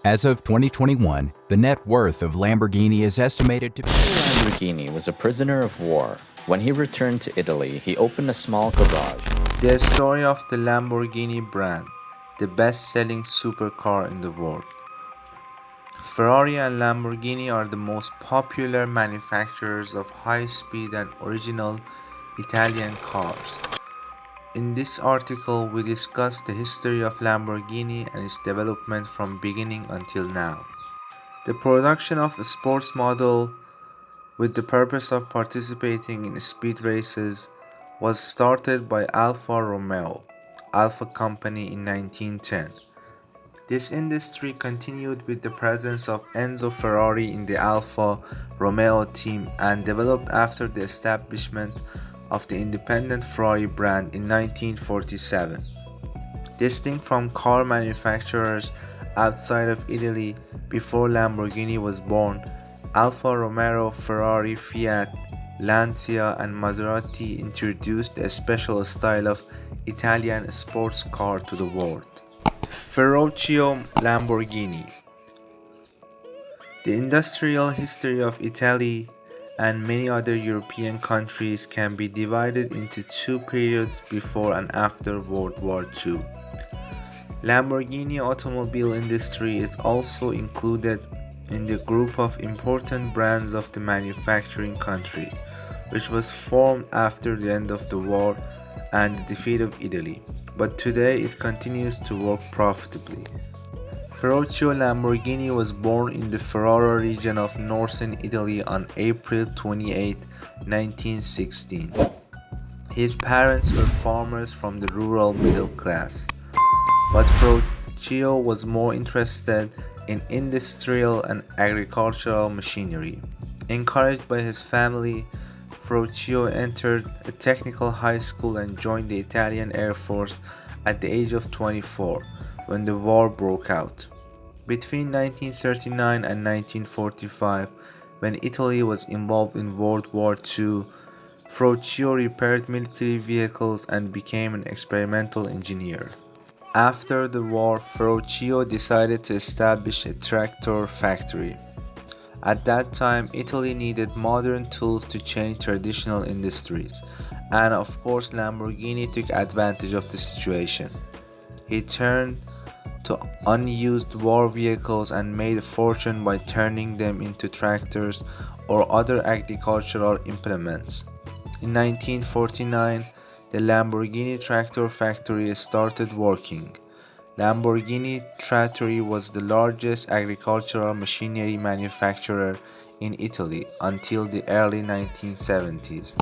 As of 2021, the net worth of Lamborghini is estimated to be Lamborghini was a prisoner of war. When he returned to Italy, he opened a small garage. The story of the Lamborghini brand, the best-selling supercar in the world. Ferrari and Lamborghini are the most popular manufacturers of high-speed and original Italian cars. In this article, we discuss the history of Lamborghini and its development from beginning until now. The production of a sports model with the purpose of participating in speed races was started by Alfa Romeo, Alfa Company in 1910. This industry continued with the presence of Enzo Ferrari in the Alfa Romeo team and developed after the establishment of the independent Ferrari brand in 1947. Distinct from car manufacturers outside of Italy before Lamborghini was born, Alfa Romeo, Ferrari, Fiat, Lancia and Maserati introduced a special style of Italian sports car to the world. Frocchio Lamborghini. The industrial history of Italy and many other European countries can be divided into two periods before and after World War II. Lamborghini automobile industry is also included in the group of important brands of the manufacturing country, which was formed after the end of the war and the defeat of Italy, but today it continues to work profitably. Frocchio Lamborghini was born in the Ferrara region of northern Italy on April 28, 1916. His parents were farmers from the rural middle class, but Frocchio was more interested in industrial and agricultural machinery. Encouraged by his family, Frocchio entered a technical high school and joined the Italian Air Force at the age of 24 when the war broke out. Between 1939 and 1945, when Italy was involved in World War II, Frocchio repaired military vehicles and became an experimental engineer. After the war, Frocchio decided to establish a tractor factory. At that time, Italy needed modern tools to change traditional industries, and of course Lamborghini took advantage of the situation. He turned to unused war vehicles and made a fortune by turning them into tractors or other agricultural implements. In 1949, the Lamborghini tractor factory started working. Lamborghini Trattori was the largest agricultural machinery manufacturer in Italy until the early 1970s,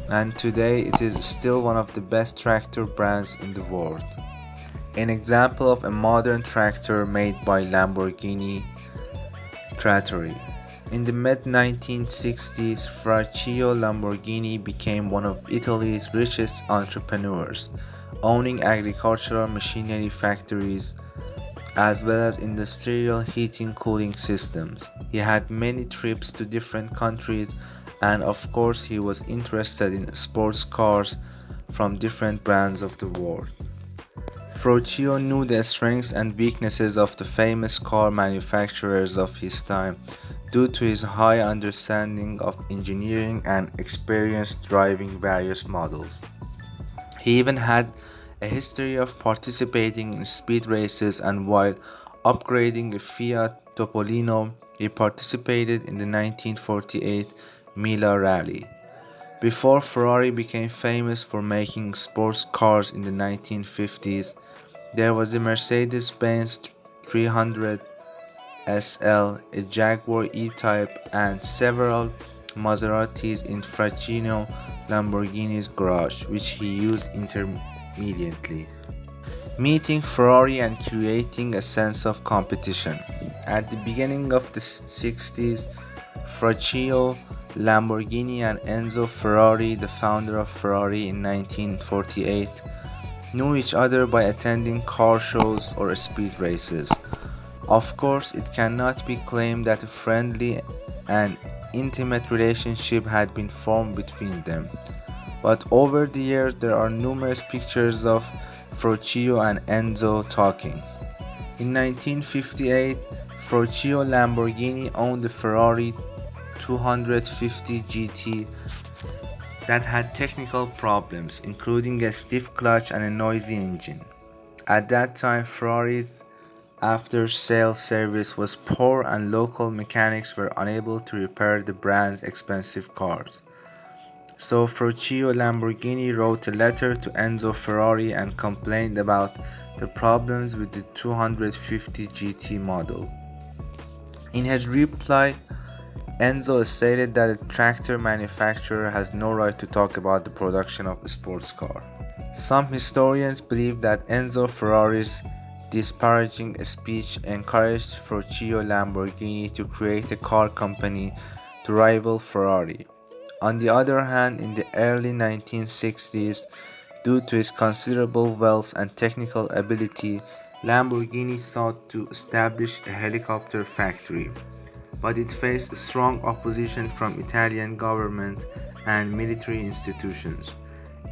and today it is still one of the best tractor brands in the world. An example of a modern tractor made by Lamborghini Trattori. In the mid-1960s, Frocchio Lamborghini became one of Italy's richest entrepreneurs, owning agricultural machinery factories as well as industrial heating cooling systems. He had many trips to different countries, and of course he was interested in sports cars from different brands of the world. Frocchio knew the strengths and weaknesses of the famous car manufacturers of his time due to his high understanding of engineering and experience driving various models. He even had a history of participating in speed races, and while upgrading a Fiat Topolino, he participated in the 1948 Mila Rally. Before Ferrari became famous for making sports cars in the 1950s, there was a Mercedes-Benz 300 SL, a Jaguar E-Type, and several Maseratis in Frocchio Lamborghini's garage, which he used intermittently. Meeting Ferrari and creating a sense of competition. At the beginning of the 60s, Frocchio Lamborghini and Enzo Ferrari, the founder of Ferrari in 1948, knew each other by attending car shows or speed races. Of course, it cannot be claimed that a friendly and intimate relationship had been formed between them, but over the years there are numerous pictures of Frocchio and Enzo talking. In 1958, Frocchio Lamborghini owned the Ferrari 250 GT that had technical problems, including a stiff clutch and a noisy engine. At that time, Ferrari's after-sales service was poor and local mechanics were unable to repair the brand's expensive cars. So Frocchio Lamborghini wrote a letter to Enzo Ferrari and complained about the problems with the 250 GT model. In his reply, Enzo stated that the tractor manufacturer has no right to talk about the production of a sports car. Some historians believe that Enzo Ferrari's disparaging speech encouraged Frocchio Lamborghini to create a car company to rival Ferrari. On the other hand, in the early 1960s, due to his considerable wealth and technical ability, Lamborghini sought to establish a helicopter factory, but it faced strong opposition from Italian government and military institutions.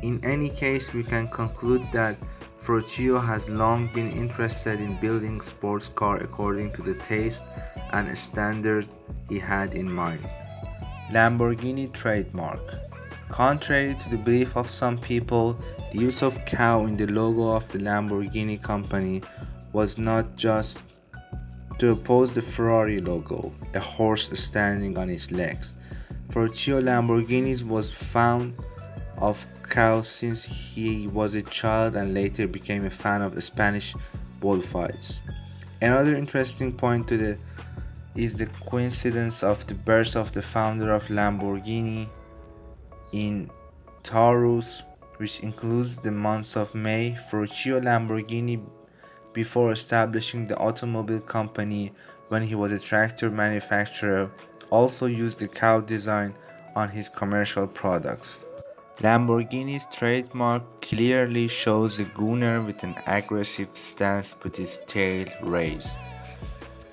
In any case, we can conclude that Frocchio has long been interested in building sports cars according to the taste and standard he had in mind. Lamborghini trademark. Contrary to the belief of some people, the use of cow in the logo of the Lamborghini company was not just to oppose the Ferrari logo, a horse standing on its legs. Frocchio Lamborghini was fond of cows since he was a child and later became a fan of Spanish bullfights. Another interesting point is the coincidence of the birth of the founder of Lamborghini in Taurus, which includes the months of May. Frocchio Lamborghini, before establishing the automobile company when he was a tractor manufacturer, also used the cow design on his commercial products. Lamborghini's trademark clearly shows a gooner with an aggressive stance with his tail raised.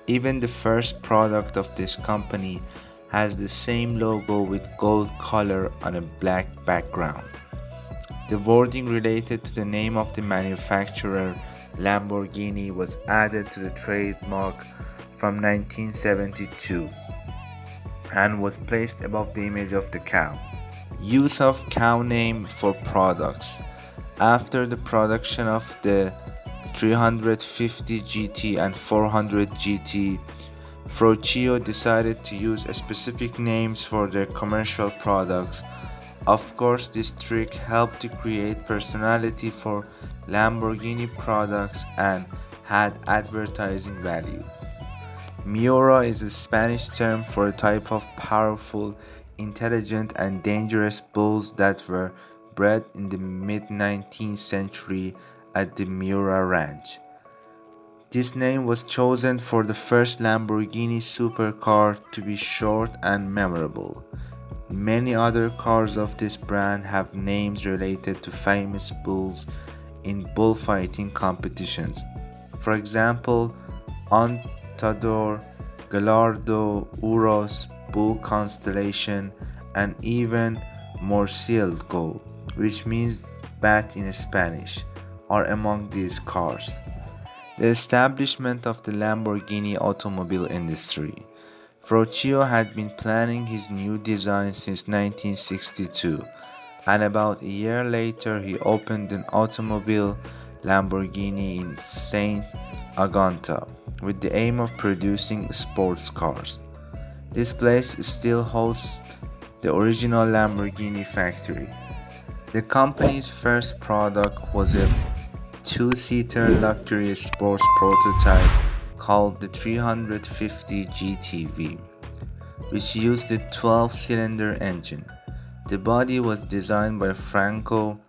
Even the first product of this company has the same logo with gold color on a black background. The wording related to the name of the manufacturer, Lamborghini, was added to the trademark from 1972 and was placed above the image of the cow. Use of cow name for products. After the production of the 350 GT and 400 GT, Frocchio decided to use specific names for their commercial products. Of course, this trick helped to create personality for Lamborghini products and had advertising value. Miura is a Spanish term for a type of powerful, intelligent, and dangerous bulls that were bred in the mid-19th century at the Miura Ranch. This name was chosen for the first Lamborghini supercar to be short and memorable. Many other cars of this brand have names related to famous bulls in bullfighting competitions. For example, Ontador, Gallardo, Uros, Bull Constellation, and even Murciélago, which means bat in Spanish, are among these cars. The establishment of the Lamborghini automobile industry. Frocchio had been planning his new design since 1962, and about a year later he opened an automobile Lamborghini in Saint Agata with the aim of producing sports cars. This place still hosts the original Lamborghini factory. The company's first product was a two-seater luxury sports prototype called the 350 GTV, which used a 12-cylinder engine. The body was designed by Franco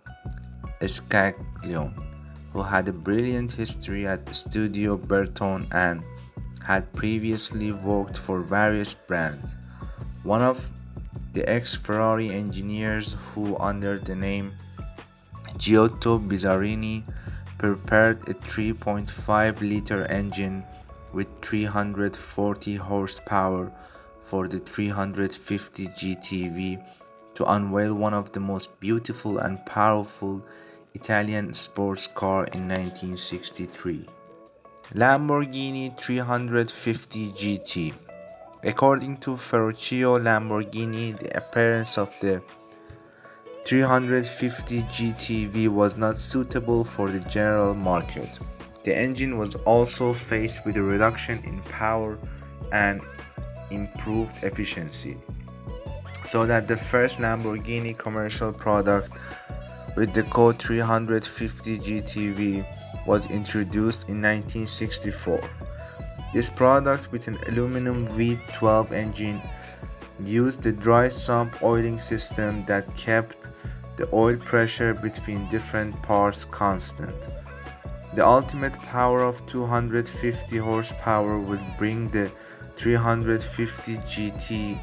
Scaglione, who had a brilliant history at Studio Bertone and had previously worked for various brands. One of the ex-Ferrari engineers who, under the name Giotto Bizzarini, prepared a 3.5-liter engine with 340 horsepower for the 350 GTV to unveil one of the most beautiful and powerful Italian sports car in 1963. Lamborghini 350 GT. According to Frocchio Lamborghini, the appearance of the 350 GTV was not suitable for the general market. The engine was also faced with a reduction in power and improved efficiency, so that the first Lamborghini commercial product with the code 350 GTV was introduced in 1964. This product, with an aluminum V12 engine, used the dry sump oiling system that kept the oil pressure between different parts constant. The ultimate power of 250 horsepower would bring the 350 GT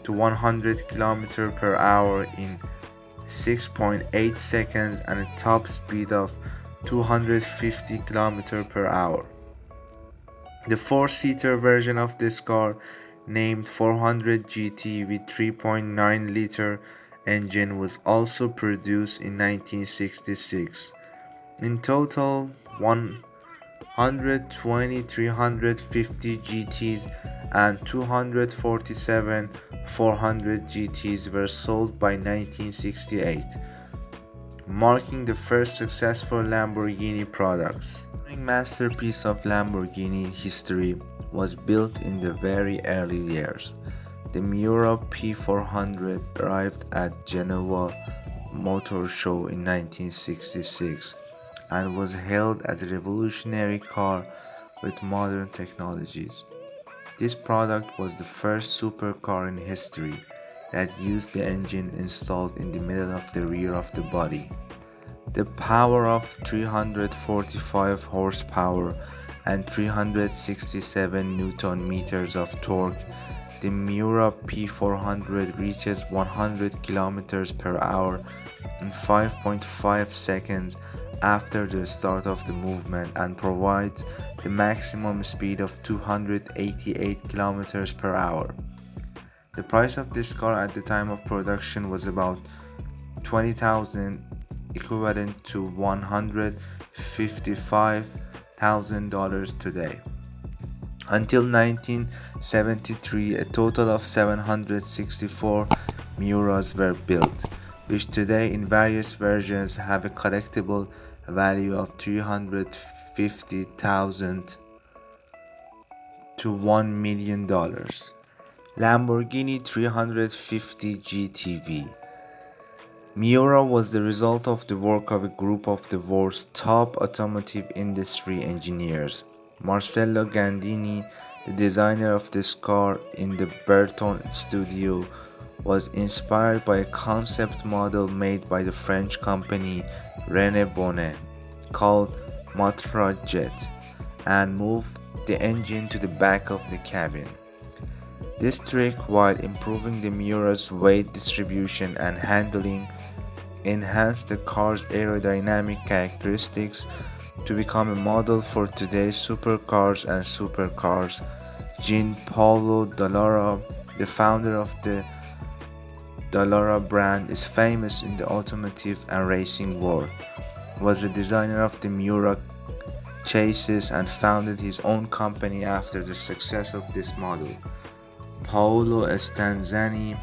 to 100 km per hour in 6.8 seconds and a top speed of 250 km per hour. The 4-seater version of this car, named 400 GT with 3.9 liter engine, was also produced in 1966. In total, 120 350 GTs and 247 400 GTs were sold by 1968, marking the first successful Lamborghini products. The masterpiece of Lamborghini history was built in the very early years. The Miura P400 arrived at Genoa Motor Show in 1966 and was hailed as a revolutionary car with modern technologies. This product was the first supercar in history that used the engine installed in the middle of the rear of the body. The power of 345 horsepower and 367 Newton meters of torque, the Miura P400 reaches 100 km per hour in 5.5 seconds after the start of the movement and provides the maximum speed of 288 km per hour. The price of this car at the time of production was about $20,000, equivalent to $155,000 today. Until 1973, a total of 764 Miuras were built, which today in various versions have a collectible value of $350,000 to $1 million. Lamborghini 350 GTV. Miura was the result of the work of a group of the world's top automotive industry engineers. Marcello Gandini, the designer of this car in the Berton studio, was inspired by a concept model made by the French company René Bonnet called Matra Jet and moved the engine to the back of the cabin. This trick, while improving the Miura's weight distribution and handling, enhanced the car's aerodynamic characteristics to become a model for today's supercars and supercars. Gianpaolo Dallara, the founder of the Dallara brand, is famous in the automotive and racing world, was the designer of the Miura chassis and founded his own company after the success of this model. Paolo Estanzani,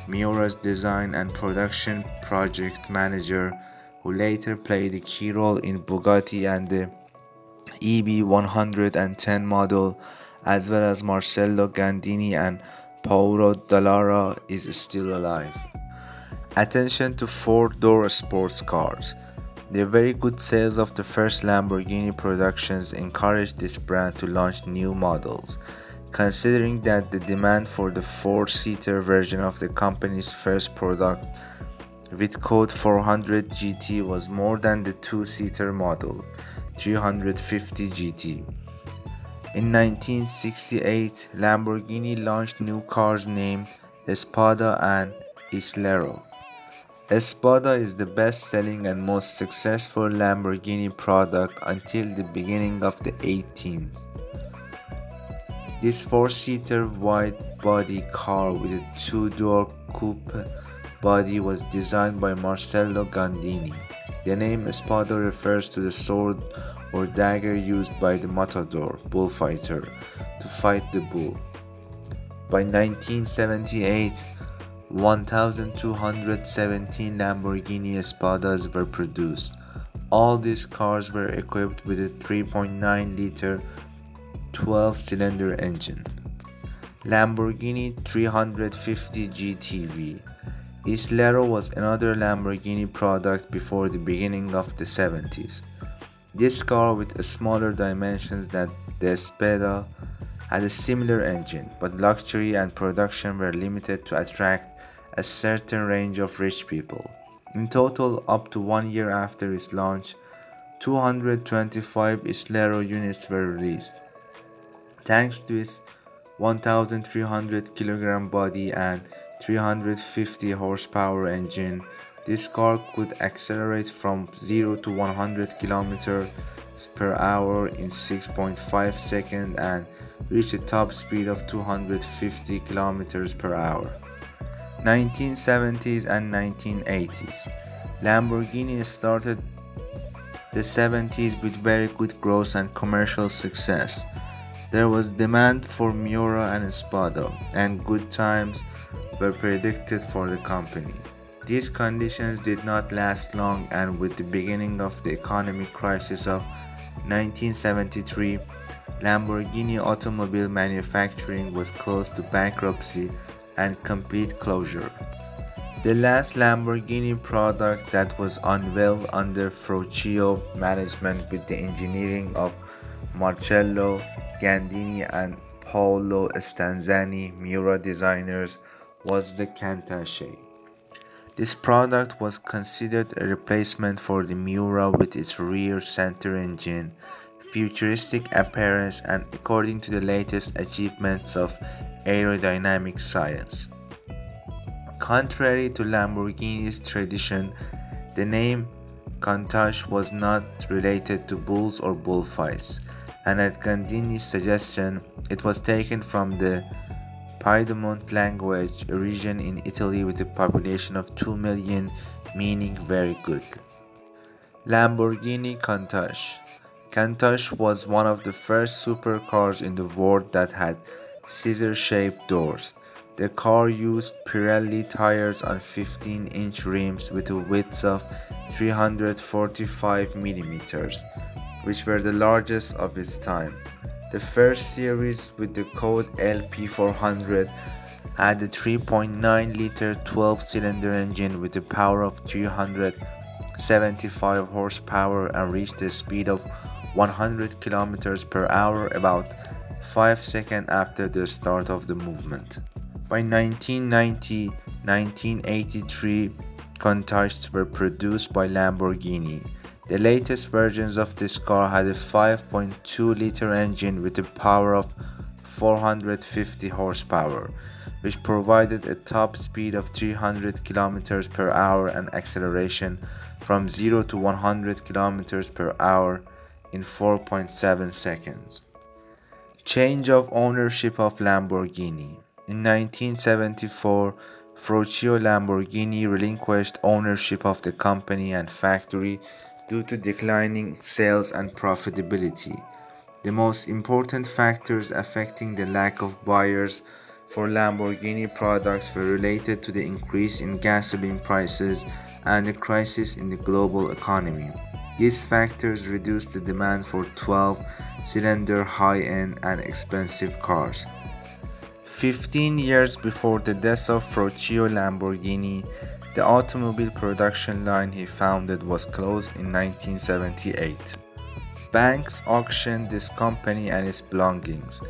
Miura's design and production project manager, who later played a key role in Bugatti and the EB110 model, as well as Marcello Gandini and Paolo Dallara, is still alive. Attention to 4-door sports cars. The very good sales of the first Lamborghini productions encouraged this brand to launch new models. Considering that the demand for the 4-seater version of the company's first product with code 400 GT was more than the 2-seater model 350 GT. In 1968, Lamborghini launched new cars named Espada and Islero. Espada is the best-selling and most successful Lamborghini product until the beginning of the 18th. This 4-seater wide-body car with a 2-door coupe body was designed by Marcello Gandini. The name Espada refers to the sword or dagger used by the matador, bullfighter, to fight the bull. By 1978, 1,217 Lamborghini Espadas were produced. All these cars were equipped with a 3.9-liter 12-cylinder engine. Lamborghini 350 GTV. Islero was another Lamborghini product before the beginning of the 70s. This car, with smaller dimensions than the Espada, had a similar engine, but luxury and production were limited to attract a certain range of rich people. In total, up to 1 year after its launch, 225 Islero units were released. Thanks to its 1,300 kg body and 350 horsepower engine, this car could accelerate from 0 to 100 km per hour in 6.5 seconds and reach a top speed of 250 km per hour. 1970s and 1980s. Lamborghini started the 70s with very good growth and commercial success. There was demand for Miura and Espada, and good times were predicted for the company. These conditions did not last long, and with the beginning of the economic crisis of 1973, Lamborghini automobile manufacturing was close to bankruptcy and complete closure. The last Lamborghini product that was unveiled under Frocchio management with the engineering of Marcello Gandini and Paolo Stanzani, Miura designers, was the Countach. This product was considered a replacement for the Miura with its rear center engine, futuristic appearance, and according to the latest achievements of aerodynamic science. Contrary to Lamborghini's tradition, the name Countach was not related to bulls or bullfights, and at Gandini's suggestion, it was taken from the Piedmont language, a region in Italy with a population of 2 million, meaning very good. Lamborghini Countach. Countach was one of the first supercars in the world that had scissor-shaped doors. The car used Pirelli tires on 15-inch rims with a width of 345 mm, which were the largest of its time. The first series, with the code LP400, had a 3.9-liter 12-cylinder engine with a power of 375 horsepower and reached a speed of 100 km per hour about 5 seconds after the start of the movement. By 1990-1983, Countachs were produced by Lamborghini. The latest versions of this car had a 5.2-liter engine with a power of 450 horsepower, which provided a top speed of 300 km per hour and acceleration from 0 to 100 km per hour in 4.7 seconds. Change of ownership of Lamborghini. In 1974, Frocchio Lamborghini relinquished ownership of the company and factory due to declining sales and profitability. The most important factors affecting the lack of buyers for Lamborghini products were related to the increase in gasoline prices and the crisis in the global economy. These factors reduced the demand for 12-cylinder high-end and expensive cars. 15 years before the death of Frocchio Lamborghini, the automobile production line he founded was closed in 1978. Banks auctioned this company and its belongings.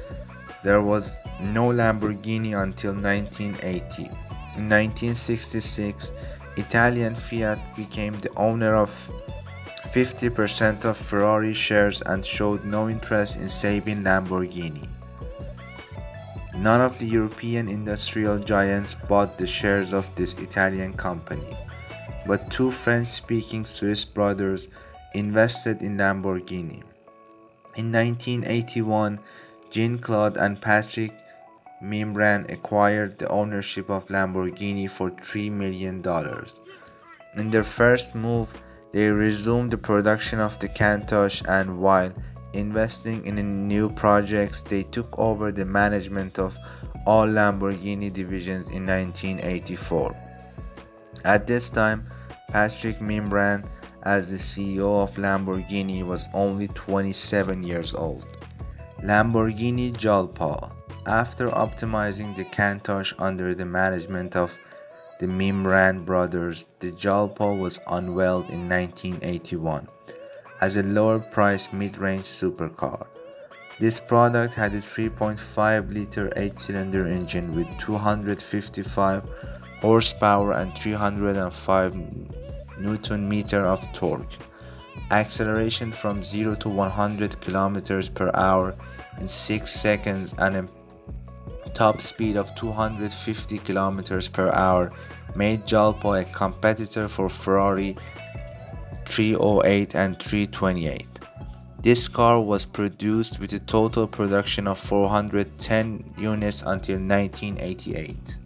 There was no Lamborghini until 1980. In 1966, Italian Fiat became the owner of 50% of Ferrari shares and showed no interest in saving Lamborghini. None of the European industrial giants bought the shares of this Italian company, but two French-speaking Swiss brothers invested in Lamborghini. In 1981, Jean-Claude and Patrick Membran acquired the ownership of Lamborghini for $3 million. In their first move, They resumed the production of the Countach, and while investing in new projects, they took over the management of all Lamborghini divisions in 1984. At this time, Patrick Mimbran, as the CEO of Lamborghini, was only 27 years old. Lamborghini Jalpa. After optimizing the Countach under the management of the Mimbran brothers, the Jalpa was unveiled in 1981 as a lower-priced mid-range supercar. This product had a 3.5-liter 8-cylinder engine with 255 horsepower and 305 Nm of torque, acceleration from 0 to 100 km per hour in 6 seconds, and a top speed of 250 km per hour made Jalpa a competitor for Ferrari 308 and 328. This car was produced with a total production of 410 units until 1988.